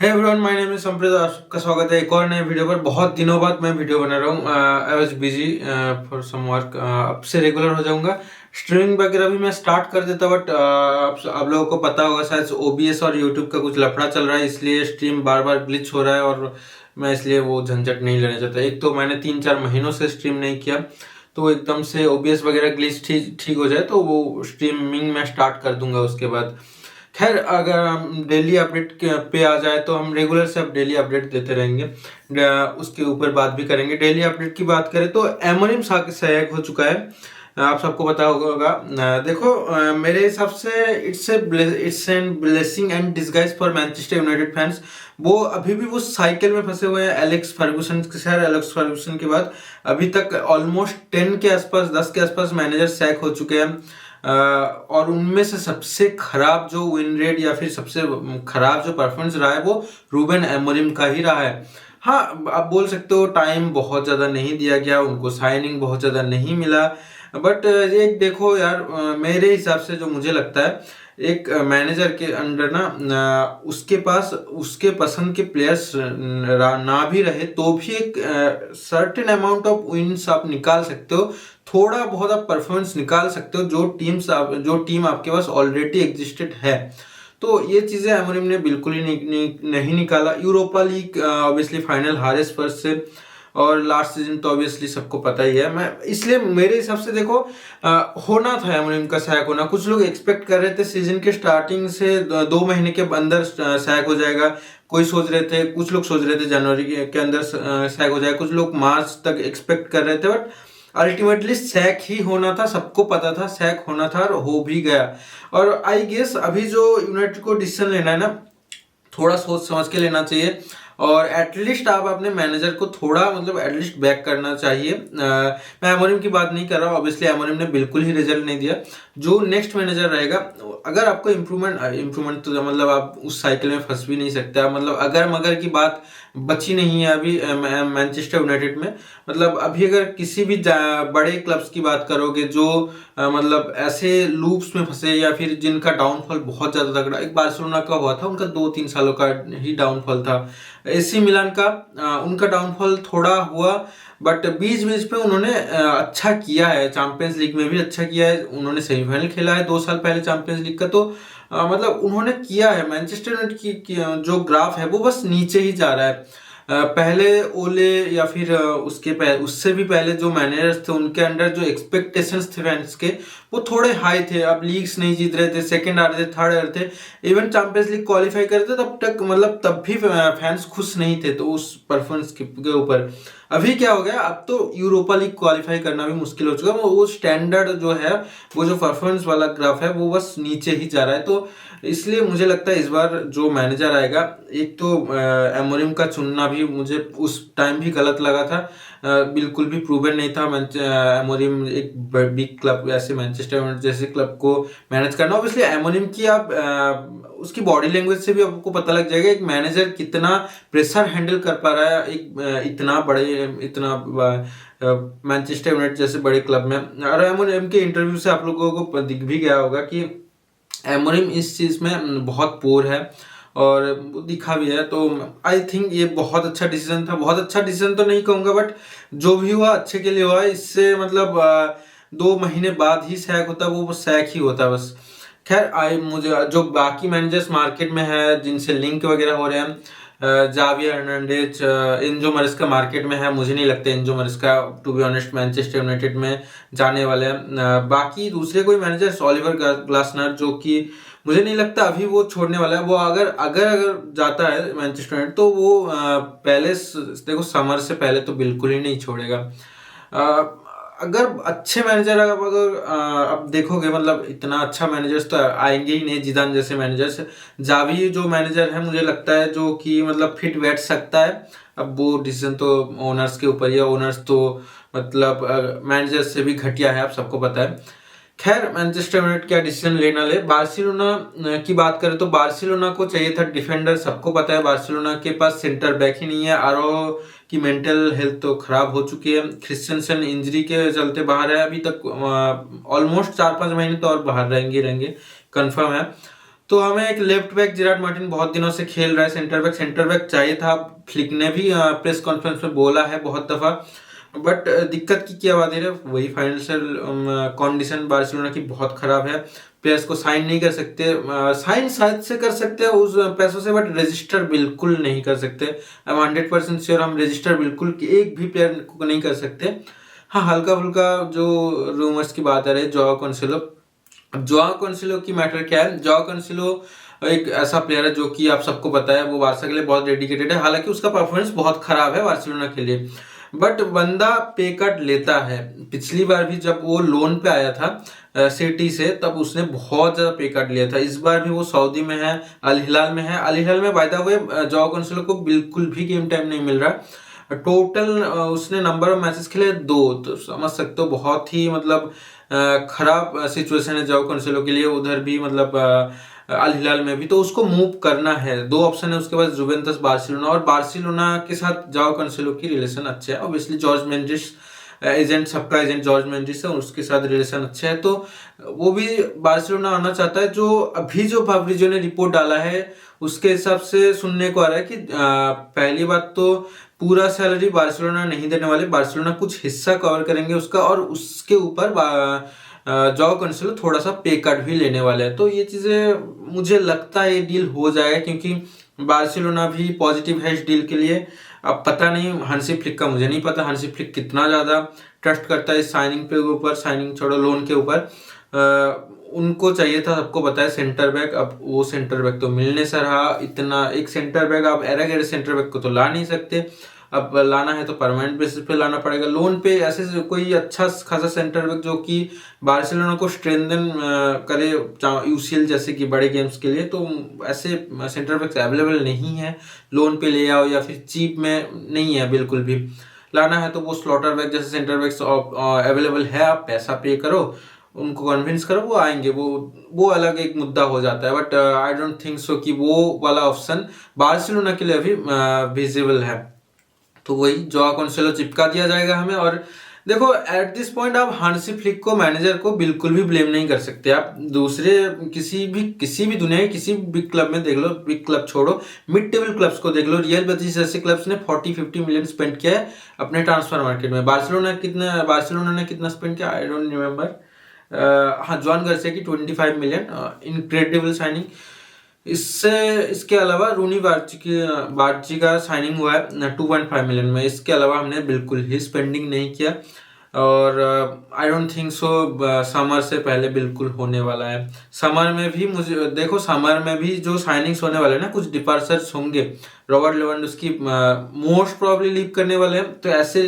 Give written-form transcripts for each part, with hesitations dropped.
Hey everyone, my name is Sampreet. आपका स्वागत है एक और नए वीडियो पर। बहुत दिनों बाद मैं वीडियो बना रहा हूँ। I was busy for some work. अब से रेगुलर हो जाऊंगा। स्ट्रीमिंग वगैरह भी मैं स्टार्ट कर देता, बट आप लोगों को पता होगा शायद ओबीएस और यूट्यूब का कुछ लफड़ा चल रहा है, इसलिए स्ट्रीम बार बार ग्लिच हो रहा है और मैं इसलिए वो झंझट नहीं लेना चाहता। एक तो मैंने 3-4 महीनों से स्ट्रीम नहीं किया, तो एकदम से ओबीएस वगैरह ग्लिच ठीक हो जाए तो वो स्ट्रीमिंग मैं स्टार्ट कर दूंगा उसके बाद। खैर, अगर हम डेली अपडेट पे आ जाए तो हम रेगुलर से अब डेली अपडेट देते रहेंगे। उसके ऊपर बात भी करेंगे। डेली अपडेट की बात करें तो एमोनिम सहायक हो चुका है। आप सबको पता होगा। देखो, मेरे हिसाब से it's an blessing and disguise for Manchester United fans. वो अभी भी वो साइकिल में फंसे हुए हैं एलेक्स फर्गूसन के। सर, एलेक्स फर्गूसन के बाद अभी तक ऑलमोस्ट 10 के आसपास, 10 के आसपास मैनेजर सैक हो चुके हैं। और उनमें से सबसे खराब जो विन रेट या फिर सबसे खराब जो परफॉर्मेंस रहा है वो रूबेन एमोरिम का ही रहा है। हाँ, आप बोल सकते हो टाइम बहुत ज़्यादा नहीं दिया गया उनको, साइनिंग बहुत ज़्यादा नहीं मिला। बट ये देखो यार, मेरे हिसाब से जो मुझे लगता है, एक मैनेजर के अंडर ना, उसके पास उसके पसंद के प्लेयर्स ना भी रहे तो भी एक सर्टेन अमाउंट ऑफ विन्स आप निकाल सकते हो। थोड़ा बहुत आप परफॉर्मेंस निकाल सकते हो जो टीम आपके पास ऑलरेडी एग्जिस्टेड है। तो ये चीजें अमोरिम ने बिल्कुल ही नहीं निकाला। यूरोपा लीग ऑब्वियसली फाइनल हारे स्पर्स से, और लास्ट सीजन तो ऑब्वियसली सबको पता ही है। मैं इसलिए मेरे हिसाब से देखो, होना था अमोरिम का सैक होना। कुछ लोग एक्सपेक्ट कर रहे थे सीजन के स्टार्टिंग से 2 महीने के अंदर सैक हो जाएगा। कुछ लोग सोच रहे थे जनवरी के अंदर सैक हो जाएगा। कुछ लोग मार्च तक एक्सपेक्ट कर रहे थे, बट अल्टीमेटली सैक ही होना था। सबको पता था सैक होना था और हो भी गया। और आई गेस अभी जो यूनाइटेड को डिसीजन लेना है ना, थोड़ा सोच समझ के लेना चाहिए। और एटलीस्ट आप अपने मैनेजर को थोड़ा मतलब एटलीस्ट बैक करना चाहिए। मैं एमोरिम की बात नहीं कर रहा हूँ, ऑब्वियसली एमोरिम ने बिल्कुल ही रिजल्ट नहीं दिया। जो नेक्स्ट मैनेजर रहेगा, अगर आपको इम्प्रूवमेंट तो मतलब आप उस साइकिल में फंस भी नहीं सकते। मतलब अगर मगर की बात बची नहीं है अभी मैनचेस्टर यूनाइटेड में। मतलब अभी अगर किसी भी बड़े क्लब्स की बात करोगे जो मतलब ऐसे लूप्स में फंसे या फिर जिनका डाउनफॉल बहुत ज्यादा तगड़ा, एक बार्सिलोना का हुआ था, उनका 2-3 सालों का ही डाउनफॉल था। एसी मिलान का उनका डाउनफॉल थोड़ा हुआ, बट बीच बीच पे उन्होंने अच्छा किया है। चैंपियंस लीग में भी अच्छा किया है। उन्होंने सेमीफाइनल खेला है 2 साल पहले चैंपियंस लीग का। तो मतलब उन्होंने किया है। मैनचेस्टर यूनाइटेड की जो ग्राफ है वो बस नीचे ही जा रहा है। पहले ओले या फिर उससे भी पहले जो मैनेजर्स थे उनके अंडर जो एक्सपेक्टेशंस थे फैंस के, वो थोड़े हाई थे। अब लीग्स नहीं जीत रहे थे, सेकंड आ रहे थे, थर्ड आ रहे थे, इवन चैंपियंस लीग क्वालिफाई करते तब तक, मतलब तब भी फैंस खुश नहीं थे तो उस परफॉर्मेंस के ऊपर। अभी क्या हो गया, अब तो यूरोपा लीग क्वालिफाई करना भी मुश्किल हो चुका है। वो स्टैंडर्ड जो है, वो जो परफॉर्मेंस वाला ग्राफ है वो बस नीचे ही जा रहा है। तो इसलिए मुझे लगता है इस बार जो मैनेजर आएगा, एक तो एमोरिम का चुनना भी मुझे उस टाइम भी गलत लगा था। बिल्कुल भी प्रूवन नहीं था एमोरिम एक बिग क्लब ऐसे मैनचेस्टर यूनाइटेड जैसे क्लब को मैनेज करना। ऑब्वियसली एमोरिम की आप उसकी बॉडी लैंग्वेज से भी आपको पता लग जाएगा एक मैनेजर कितना प्रेशर हैंडल कर पा रहा है एक इतना मैनचेस्टर यूनाइटेड जैसे बड़े क्लब में। और एमोरिम के इंटरव्यू से आप लोगों को दिख भी गया होगा कि एमोरिम इस चीज में बहुत पोर है, और दिखा भी है। तो आई थिंक ये बहुत अच्छा डिसीजन था। बहुत अच्छा डिसीजन तो नहीं कहूंगा, बट जो भी हुआ अच्छे के लिए हुआ। इससे मतलब 2 महीने बाद ही सैक होता, वो सैक ही होता बस। खैर, मुझे जो बाकी मैनेजर्स मार्केट में है जिनसे लिंक वगैरह हो रहे हैं, Javier Hernandez, Enzo Maresca market में है। मुझे नहीं लगता Enzo Maresca to be honest Manchester United में जाने वाले हैं। बाकी दूसरे कोई मैनेजर्स, ओलिवर ग्लासनर, जो कि मुझे नहीं लगता अभी वो छोड़ने वाला है। वो अगर जाता है मैनचेस्टर यूनाइटेड तो वो पैलेस, देखो समर से पहले तो बिल्कुल ही नहीं छोड़ेगा। अगर अच्छे मैनेजर अगर अब देखोगे, मतलब इतना अच्छा मैनेजर्स तो आएंगे ही नहीं, जिदान जैसे मैनेजर्स। जावी जो मैनेजर है मुझे लगता है जो कि मतलब फिट बैठ सकता है। अब वो डिसीजन तो ओनर्स के ऊपर ही है। ओनर्स तो मतलब मैनेजर से भी घटिया है, आप सबको पता है। खैर, मैनचेस्टर यूनाइटेड क्या डिसीजन लेना ले। बार्सिलोना की बात करें तो बार्सिलोना को चाहिए था डिफेंडर। सबको पता है बार्सिलोना के पास सेंटर बैक ही नहीं है। आरो की मेंटल हेल्थ तो खराब हो चुकी है। क्रिस्टियनसन इंजरी के चलते बाहर है अभी तक। ऑलमोस्ट 4-5 महीने तो और बाहर रहेंगे कंफर्म है। तो हमें एक लेफ्ट बैक जेरार्ड मार्टिन बहुत दिनों से खेल रहा है, सेंटर बैक चाहिए था। फ्लिक ने भी प्रेस कॉन्फ्रेंस में बोला है बहुत दफा, बट दिक्कत की क्या बात है, वही फाइनेंशियल कंडीशन बार्सिलोना की बहुत खराब है। प्लेयर्स को साइन नहीं कर सकते, साइन शायद से कर सकते हैं उस पैसों से, बट रजिस्टर बिल्कुल नहीं कर सकते। आई एम 100% श्योर, हम रजिस्टर बिल्कुल एक भी प्लेयर को नहीं कर सकते। हाँ, हल्का फुल्का जो रूमर्स की बात आ रही है जोआओ कैंसेलो की मैटर क्या है। जोआओ कैंसेलो एक ऐसा प्लेयर है जो कि आप सबको पता है वो बार्सा के लिए बहुत डेडिकेटेड है। हालांकि उसका परफॉर्मेंस बहुत खराब है बार्सिलोना के लिए, बट बंदा पे कट लेता है। पिछली बार भी जब वो लोन पे आया था सिटी से, तब उसने बहुत ज्यादा पे कट लिया था। इस बार भी वो सऊदी में है, अल हिलाल में है। अल हिलाल में by the way Joao Cancelo को बिल्कुल भी गेम टाइम नहीं मिल रहा। टोटल उसने नंबर ऑफ मैचेस खेले 2, तो समझ सकते हो बहुत ही मतलब खराब सिचुएशन है जोआओ कैंसेलो के लिए। उधर भी मतलब अल हिलाल में भी तो उसको मूव करना है। 2 ऑप्शन है उसके पास, जुवेंटस, बार्सिलोना। और बार्सिलोना के साथ जोआओ कैंसेलो की रिलेशन अच्छे है। ऑब्वियसली जॉर्ज मेंडिस एजेंट, सबका एजेंट जॉर्ज मेंडिस है, उसके साथ रिलेशन अच्छे है, तो वो भी बार्सिलोना आना चाहता है। जो फाब्रिजियो ने रिपोर्ट डाला है उसके हिसाब से सुनने को आ रहा है कि पहली बात तो पूरा सैलरी बार्सिलोना नहीं देने वाले, बार्सिलोना कुछ हिस्सा कवर करेंगे उसका, और उसके ऊपर जोआओ कैंसेलो थोड़ा सा पे कट भी लेने वाले हैं। तो ये चीजें मुझे लगता है ये डील हो जाएगा, क्योंकि बार्सिलोना भी पॉजिटिव है इस डील के लिए। अब पता नहीं हांसी फ्लिक का, मुझे नहीं पता हांसी फ्लिक कितना ज्यादा ट्रस्ट करता है इस साइनिंग पे ऊपर, साइनिंग छोड़ो लोन के ऊपर। उनको चाहिए था, सबको पता है, सेंटर बैक। अब वो सेंटर बैक तो मिलने से रहा। इतना एक सेंटर बैक, आप एरा सेंटर बैक को तो ला नहीं सकते। अब लाना है तो परमानेंट बेसिस पे लाना पड़ेगा। लोन पे ऐसे कोई अच्छा खासा सेंटर बैक जो कि बार्सिलोना को स्ट्रेंथन करे यूसीएल जैसे कि बड़े गेम्स के लिए, तो ऐसे सेंटर बैक्स अवेलेबल नहीं है। लोन पे ले आओ या फिर चीप में नहीं है बिल्कुल भी। लाना है तो वो स्लॉटर बैक जैसे सेंटर बैक्स अवेलेबल है, आप पैसा पे करो, उनको कन्विंस करो, वो आएंगे। वो अलग एक मुद्दा हो जाता है, but I don't think so कि वो वाला ऑप्शन बार्सिलोना के लिए अभी विजिबल है। तो वही जोआओ कैंसेलो चिपका दिया जाएगा हमें। और देखो, एट दिस पॉइंट आप हांसी फ्लिक को, मैनेजर को बिल्कुल भी ब्लेम नहीं कर सकते। आप दूसरे किसी भी दुनिया के किसी भी बिग क्लब में देख लो, बिग क्लब छोड़ो, मिड टेबल क्लब्स को देख लो। रियल बेटिस जैसे क्लब्स ने 40-50 मिलियन स्पेंड किया है अपने ट्रांसफर मार्केट में। बार्सिलोना ने कितना स्पेंड किया, आई डोंट रिमेम्बर। हाँ, जॉन गार्सिया की 25 मिलियन, इनक्रेडिबल साइनिंग। इसके अलावा रूनी बार्ची का साइनिंग हुआ है 2.5 मिलियन में। इसके अलावा हमने बिल्कुल ही स्पेंडिंग नहीं किया, और I don't think so summer से पहले बिल्कुल होने वाला है। समर में भी मुझे देखो, समर में भी जो साइनिंग्स होने वाले हैं ना, कुछ डिपार्चर्स होंगे। Robert Lewandowski most probably leave करने वाले हैं, तो ऐसे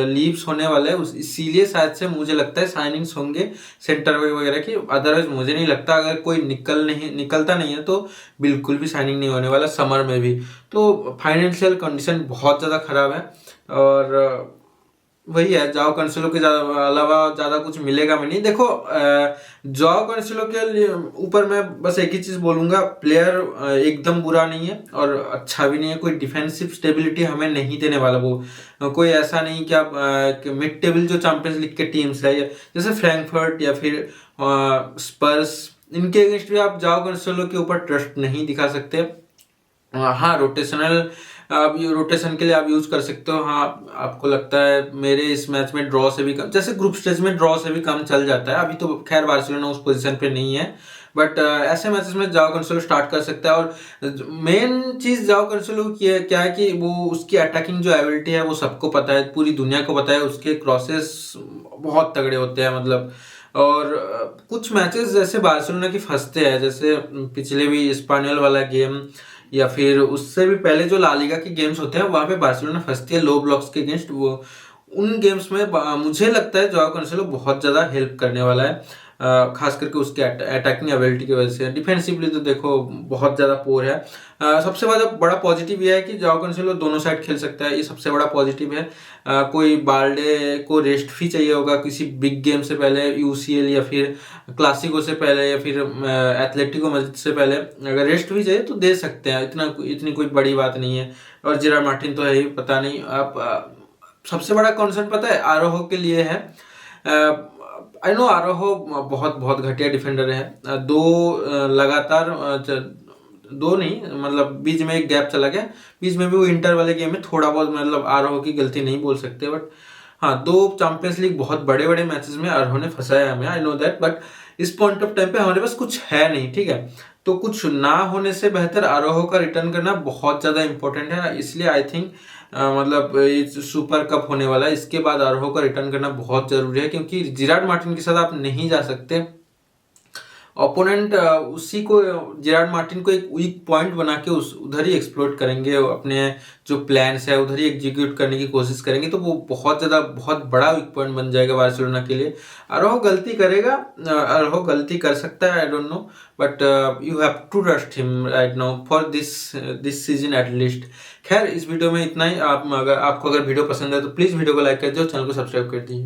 लीव्स होने वाले हैं, इसीलिए शायद से मुझे लगता है साइनिंग्स होंगे सेंटर बैक वगैरह की। अदरवाइज मुझे नहीं लगता, अगर कोई निकलता नहीं है तो बिल्कुल भी साइनिंग नहीं होने वाला समर में भी। तो फाइनेंशियल कंडीशन बहुत ज़्यादा खराब है, और वही है, जोआओ कैंसेलो के अलावा ज्यादा कुछ मिलेगा मैं नहीं। देखो, जोआओ कैंसेलो के ऊपर मैं बस एक ही चीज बोलूंगा, प्लेयर एकदम बुरा नहीं है और अच्छा भी नहीं है। कोई डिफेंसिव स्टेबिलिटी हमें नहीं देने वाला वो। कोई ऐसा नहीं कि आप मिड टेबल जो चैंपियंस लीग के टीम्स है, जैसे फ्रैंकफर्ट या फिर स्पर्स, इनके अगेंस्ट भी आप जोआओ कैंसेलो के ऊपर ट्रस्ट नहीं दिखा सकते। हाँ, रोटेशन के लिए आप यूज कर सकते हो। हाँ, आपको लगता है मेरे इस मैच में ड्रॉ से भी कम, जैसे ग्रुप स्टेज में ड्रॉ से भी कम चल जाता है। अभी तो खैर बार्सिलोना उस पोजीशन पे नहीं है, बट ऐसे मैचेस में जोआओ कैंसेलो स्टार्ट कर सकता है। और मेन चीज जोआओ कैंसेलो की है क्या है कि वो उसकी अटैकिंग जो एबिलिटी है वो सबको पता है, पूरी दुनिया को पता है। उसके क्रॉसेस बहुत तगड़े होते हैं मतलब। और कुछ मैचेस जैसे बार्सिलोना की फंसते हैं, जैसे पिछले भी स्पानियल वाला गेम, या फिर उससे भी पहले जो ला लीगा के गेम्स होते हैं, वहां पे बार्सिलोना फंसती है लो ब्लॉक्स के अगेंस्ट। वो उन गेम्स में मुझे लगता है जोआओ कैंसेलो बहुत ज्यादा हेल्प करने वाला है, खास करके उसके अटैकिंग एबिलिटी की वजह से। डिफेंसिवली तो देखो बहुत ज्यादा पोर है। सबसे बड़ा पॉजिटिव यह है कि जोआओ कैंसेलो दोनों साइड खेल सकता है, ये सबसे बड़ा पॉजिटिव है। कोई बाल्डे को रेस्ट भी चाहिए होगा किसी बिग गेम से पहले, यूसीएल या फिर क्लासिको से पहले, या फिर एथलेटिको मैड्रिड से पहले, अगर रेस्ट भी चाहिए तो दे सकते हैं। इतनी कोई बड़ी बात नहीं है। और जेरार्ड मार्टिन तो है ही, पता नहीं आप सबसे बड़ा कंसर्न पता है आरोहो के लिए है। आई नो आरोहो बहुत बहुत घटिया डिफेंडर है। दो लगातार दो नहीं, मतलब बीच में एक गैप चला गया, बीच में भी वो इंटर वाले गेम में थोड़ा बहुत, मतलब आरोहो की गलती नहीं बोल सकते, बट हाँ, दो चैंपियंस लीग बहुत बड़े बड़े मैचेस में आरोहो ने फंसाया हमें, आई नो दैट, बट इस पॉइंट ऑफ टाइम पे हमारे पास कुछ है नहीं, ठीक है। तो कुछ ना होने से बेहतर आरोहो का रिटर्न करना बहुत ज्यादा इंपॉर्टेंट है, इसलिए आई थिंक मतलब ये सुपर कप होने वाला है, इसके बाद आरोहो का रिटर्न करना बहुत जरूरी है, क्योंकि जिराड मार्टिन के साथ आप नहीं जा सकते। ओपोनेंट उसी को, जेरार्ड मार्टिन को एक वीक पॉइंट बना के उस उधर ही एक्सप्लोइट करेंगे, अपने जो प्लान्स है उधर ही एग्जीक्यूट करने की कोशिश करेंगे, तो वो बहुत ज़्यादा बहुत बड़ा वीक पॉइंट बन जाएगा बार्सिलोना के लिए। अरोहो गलती करेगा, अरोहो गलती कर सकता है, I don't know, but you have to trust him right now for this season at least. खैर, इस वीडियो में इतना ही। आप अगर आपको अगर वीडियो पसंद है तो प्लीज़ वीडियो को लाइक कर दो, चैनल को सब्सक्राइब कर दीजिए।